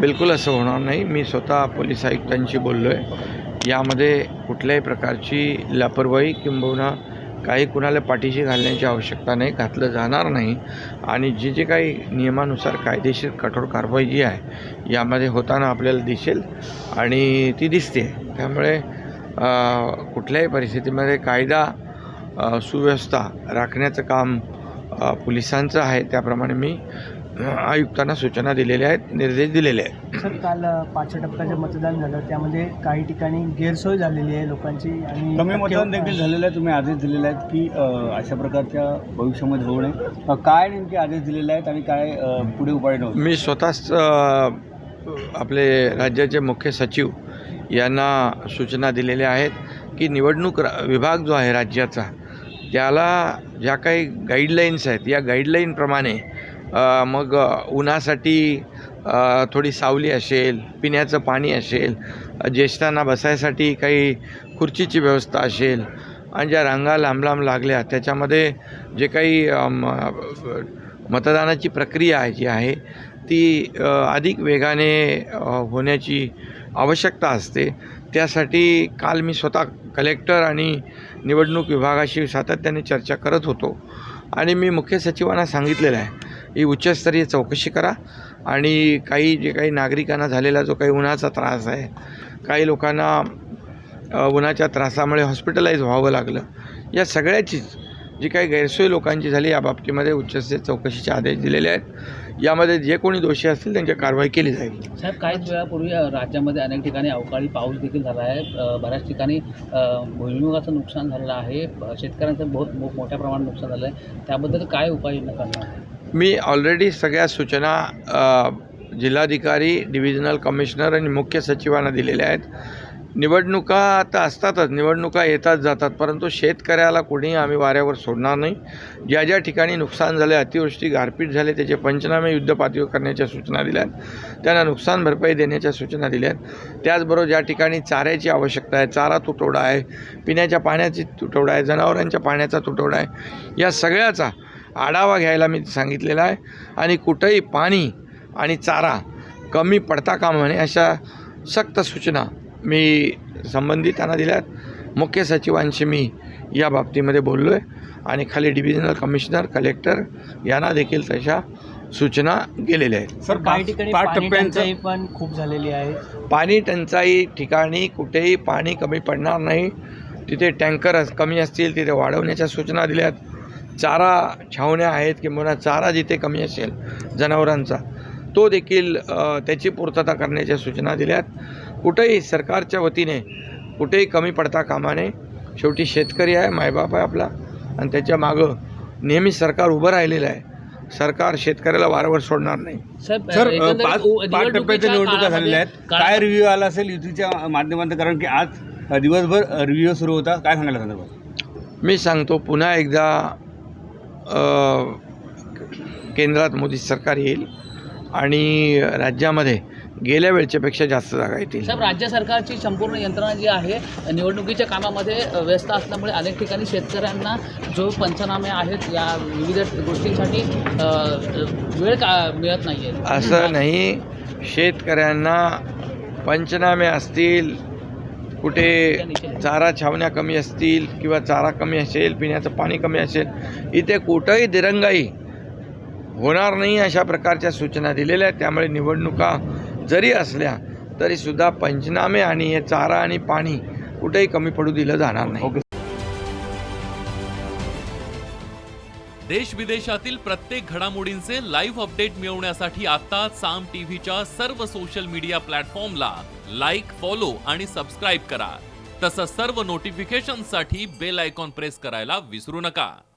बिलकुल असं होणार नाही. मी स्वतः पोलीस आयुक्तांशी बोललो आहे. यामध्ये कुठल्याही प्रकारची लापरवाही किंबहुना काही कुणाला पाठीशी घालण्याची आवश्यकता नाही, घातलं जाणार नाही. आणि जे काही नियमानुसार कायदेशीर कठोर कारवाई जी आहे यामध्ये होताना आपल्याला दिसेल आणि ती दिसते. त्यामुळे कुठल्याही परिस्थितीमध्ये कायदा सुव्यवस्था राखण्याचं काम पोलिसांचं आहे. त्याप्रमाणे मी आयुक्तांना सूचना दिलेल्या आहेत, निर्देश दिलेले आहेत. सर, काल 5 टप्प्याचं मतदान झालं, त्यामध्ये काही ठिकाणी गैरसोय झालेली आहे लोकांची आणि कमी मतदान देखील झालेलं आहे. तुम्ही आदेश दिलेले आहेत की अशा प्रकारच्या भविष्यामध्ये होऊ नये. काय नेमके आदेश दिलेले आहेत आणि काय पुढे उपाययोजना होतील? मी स्वतःच आपले राज्याचे मुख्य सचिव यांना सूचना दिलेल्या आहेत की निवडणूक विभाग जो आहे राज्याचा, त्याला ज्या काही गाईडलाईन्स आहेत या गाईडलाईनप्रमाणे मग उन्हासाठी थोडी सावली असेल, पिण्याचं पाणी असेल, ज्येष्ठांना बसायसाठी काही खुर्चीची व्यवस्था असेल आणि ज्या रांगा लांब लांब लागल्या त्याच्यामध्ये जे काही मतदानाची प्रक्रिया जी आहे ती अधिक वेगाने होण्याची आवश्यकता असते. त्यासाठी काल मी स्वतः कलेक्टर आणि निवडणूक विभागाशी सातत्याने चर्चा करत होतो आणि मी मुख्य सचिवांना सांगितलेलं आहे ही उच्चस्तरीय चौकशी करा आणि जे काही नागरिकांना झालेला जो काही उन्हाचा त्रास आहे, काही लोकांना उन्हाच्या त्रासामुळे हॉस्पिटलाइज व्हावं लागलं, या सगळ्याचीच जी काही गैरसोय लोकांची झाली या बाबतीमध्ये उच्चस्तरीय चौकशीचे आदेश दिलेले आहेत. यामध्ये जे कोणी दोषी असतील त्यांची कारवाई केली जाईल. साहेब, काहीच वेळापूर्वी राज्यामध्ये अनेक ठिकाणी अवकाळी पाऊस देखील झाला आहे. बऱ्याच ठिकाणी भुईमुगाचं नुकसान झालेलं आहे. शेतकऱ्यांचं मोठ्या प्रमाणात नुकसान झालं आहे. त्याबद्दल काय उपाययोजना करणार आहे? मी ऑलरेडी सगळ्या सूचना जिल्हाधिकारी, डिव्हिजनल कमिशनर आणि मुख्य सचिवांना दिलेल्या आहेत. निवडणुका आता असतातच, निवडणुका येतात जातात, परंतु शेतकऱ्याला कोणीही आम्ही वाऱ्यावर सोडणार नाही. ज्या ज्या ठिकाणी नुकसान झाले, अतिवृष्टी गारपीट झाले, त्याचे पंचनामे युद्धपातळीवर करण्याच्या सूचना दिल्या आहेत. त्यांना नुकसान भरपाई देण्याच्या सूचना दिल्या आहेत. त्याचबरोबर ज्या ठिकाणी चाऱ्याची आवश्यकता आहे, चारा तुटवडा आहे, पिण्याच्या पाण्याची तुटवडा आहे, जनावरांच्या पाण्याचा तुटवडा आहे, या सगळ्याचा आढावा घ्यायला मी सांगितलेला आहे. आणि कुठंही पाणी आणि चारा कमी पडता कामा नये अशा सक्त सूचना मी संबंधितांना दिल्यात. मुख्य सचिवांशी मी या बाबतीमध्ये बोललो आहे आणि खाली डिव्हिजनल कमिशनर, कलेक्टर यांना देखील तशा सूचना गेलेल्या आहेत. सर, काही ठिकाणी पाणी टंचाई पण खूप झालेली आहे. पाणी टंचाई ठिकाणी कुठेही पाणी कमी पडणार नाही. तिथे टँकर कमी असतील तिथे वाढवण्याच्या सूचना दिल्यात. चारा छावण्या आहेत किंवा चारा जिथे कमी असेल जनावरांचा तो देखील त्याची पूर्तता करण्याच्या सूचना दिल्यात. कुठेही सरकारच्या वतीने कुठेही कमी पडता कामा नये. शेवटी शेतकरी आहे, मायबाप आहे आपला, आणि त्याच्या मागं नेहमी सरकार उभं राहिलेलं आहे. सरकार शेतकऱ्याला वारंवार सोडणार नाही. सर, 5 टप्प्याच्या निवडणुका झालेल्या आहेत. काय रिव्ह्यू आला असेल युतीच्या माध्यमातून? कारण की आज दिवसभर रिव्ह्यू सुरू होता. काय सांगायला संदर्भात? मी सांगतो, पुन्हा एकदा केंद्रात मोदी सरकार येईल आणि राज्यामध्ये गेल्या वेळच्यापेक्षा जास्त जागा येतील. साहेब, राज्य सरकारची संपूर्ण यंत्रणा जी आहे निवडणुकीच्या कामामध्ये व्यस्त असल्यामुळे अनेक ठिकाणी शेतकऱ्यांना जो पंचनामे आहेत या विविध गोष्टींसाठी वेळ मिळत नाही आहे. असं नाही, शेतकऱ्यांना पंचनामे असतील, कुठे चारा छावण्या कमी असतील किंवा चारा कमी असेल, पिण्याचं पाणी कमी असेल, इथे कुठंही दिरंगाई होणार नाही अशा प्रकारच्या सूचना दिलेल्या आहेत. त्यामुळे निवडणुका जरी असल्या तरीसुद्धा पंचनामे आणि हे चारा आणि पाणी कुठेही कमी पडू दिलं जाणार नाही. देश विदेशातील प्रत्येक घडामोडींचे लाईव्ह अपडेट मिळवण्यासाठी आता साम टीव्हीच्या सर्व सोशल मीडिया प्लॅटफॉर्मला लाईक, फॉलो आणि सबस्क्राईब करा. तसंच सर्व नोटिफिकेशनसाठी बेल आयकॉन प्रेस करायला विसरू नका.